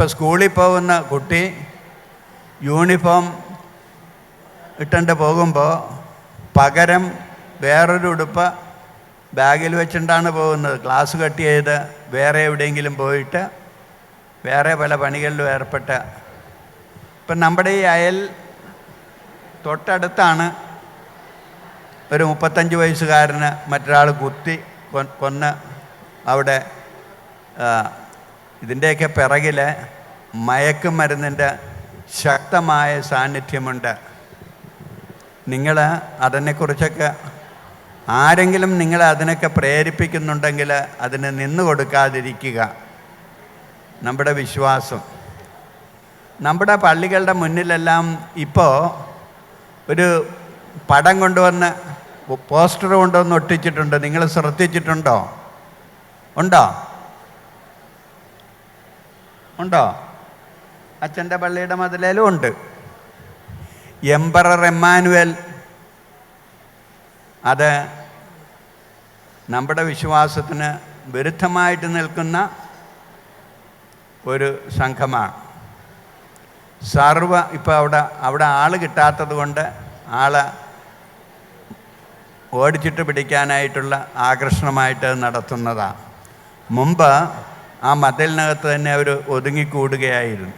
ഇപ്പോൾ സ്കൂളിൽ പോകുന്ന കുട്ടി യൂണിഫോം ഇട്ടുകൊണ്ട് പോകുമ്പോൾ പകരം വേറൊരു ഉടുപ്പ് ബാഗിൽ വെച്ചിട്ടാണ് പോകുന്നത്. ക്ലാസ് കട്ട് ചെയ്ത് വേറെ എവിടെയെങ്കിലും പോയിട്ട് വേറെ പല പണികളിലും ഏർപ്പെട്ട്. ഇപ്പം നമ്മുടെ ഈ അയൽ തൊട്ടടുത്താണ് ഒരു 35 വയസ്സുകാരന് മറ്റൊരാൾ കുത്തി കൊന്ന് അവിടെ. ഇതിൻ്റെയൊക്കെ പിറകിൽ മയക്കുമരുന്നിൻ്റെ ശക്തമായ സാന്നിധ്യമുണ്ട്. നിങ്ങൾ അതിനെക്കുറിച്ചൊക്കെ ആരെങ്കിലും നിങ്ങളെ അതിനൊക്കെ പ്രേരിപ്പിക്കുന്നുണ്ടെങ്കിൽ അതിന് നിന്നു കൊടുക്കാതിരിക്കുക. നമ്മുടെ വിശ്വാസം, നമ്മുടെ പള്ളികളുടെ മുന്നിലെല്ലാം ഇപ്പോൾ ഒരു പടം കൊണ്ടുവന്ന് പോസ്റ്റർ കൊണ്ടുവന്ന് ഒട്ടിച്ചിട്ടുണ്ട്. നിങ്ങൾ ശ്രദ്ധിച്ചിട്ടുണ്ടോ? ഉണ്ടോ? അച്ഛൻ്റെ പള്ളിയുടെ മതിലേലും ഉണ്ട്. എംപറർ എമ്മാനുവൽ, അത് നമ്മുടെ വിശ്വാസത്തിന് വിരുദ്ധമായിട്ട് നിൽക്കുന്ന ഒരു സംഘമാണ്. ഇപ്പോൾ അവിടെ ആൾ കിട്ടാത്തത് കൊണ്ട് ആളെ ഓടിച്ചിട്ട് പിടിക്കാനായിട്ടുള്ള ആകർഷണമായിട്ട് നടത്തുന്നതാണ്. മുമ്പ് ആ മതിലിനകത്ത് തന്നെ അവർ ഒതുങ്ങിക്കൂടുകയായിരുന്നു.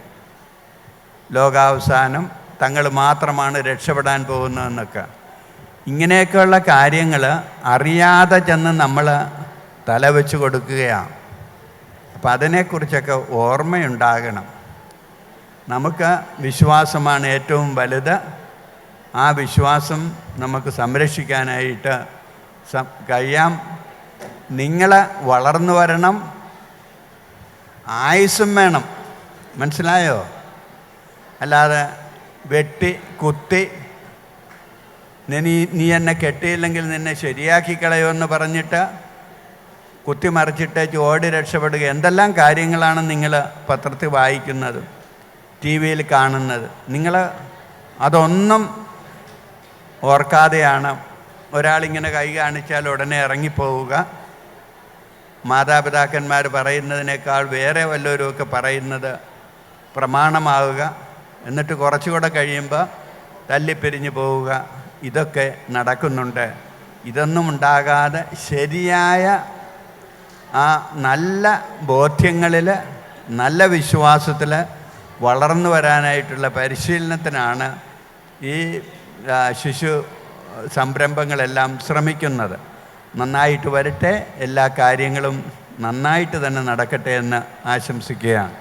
ലോകാവസാനം തങ്ങൾ മാത്രമാണ് രക്ഷപ്പെടാൻ പോകുന്നതെന്നൊക്കെ. ഇങ്ങനെയൊക്കെയുള്ള കാര്യങ്ങൾ അറിയാതെ ചെന്ന് നമ്മൾ തലവെച്ച് കൊടുക്കുകയാണ്. അപ്പം അതിനെക്കുറിച്ചൊക്കെ ഓർമ്മയുണ്ടാകണം. നമുക്ക് വിശ്വാസമാണ് ഏറ്റവും വലുത്. ആ വിശ്വാസം നമുക്ക് സംരക്ഷിക്കാനായിട്ട് കഴിയാം. നിങ്ങൾ വളർന്നു വരണം, ആയുസ്സും വേണം. മനസ്സിലായോ? അല്ലാതെ വെട്ടി കുത്തി നീ എന്നെ കെട്ടിയില്ലെങ്കിൽ നിന്നെ ശരിയാക്കി കളയുമെന്ന് പറഞ്ഞിട്ട് കുത്തിമറിച്ചിട്ടേച്ച് ഓടി രക്ഷപ്പെടുക. എന്തെല്ലാം കാര്യങ്ങളാണ് നിങ്ങൾ പത്രത്തിൽ വായിക്കുന്നത്, ടി വിയിൽ കാണുന്നത്. നിങ്ങൾ അതൊന്നും ഓർക്കാതെയാണ് ഒരാളിങ്ങനെ കൈ കാണിച്ചാൽ ഉടനെ ഇറങ്ങിപ്പോവുക. മാതാപിതാക്കന്മാർ പറയുന്നതിനേക്കാൾ വേറെ വല്ലവരുമൊക്കെ പറയുന്നത് പ്രമാണമാവുക. എന്നിട്ട് കുറച്ചുകൂടെ കഴിയുമ്പോൾ തല്ലിപ്പിരിഞ്ഞു പോവുക. ഇതൊക്കെ നടക്കുന്നുണ്ട്. ഇതൊന്നും ഉണ്ടാകാതെ ശരിയായ ആ നല്ല ബോധ്യങ്ങളിൽ, നല്ല വിശ്വാസത്തിൽ വളർന്നു വരാനായിട്ടുള്ള പരിശീലനത്തിനാണ് ഈ ശിശു സംരംഭങ്ങളെല്ലാം ശ്രമിക്കുന്നത്. നന്നായിട്ട് വരട്ടെ, എല്ലാ കാര്യങ്ങളും നന്നായിട്ട് തന്നെ നടക്കട്ടെ എന്ന് ആശംസിക്കുകയാണ്.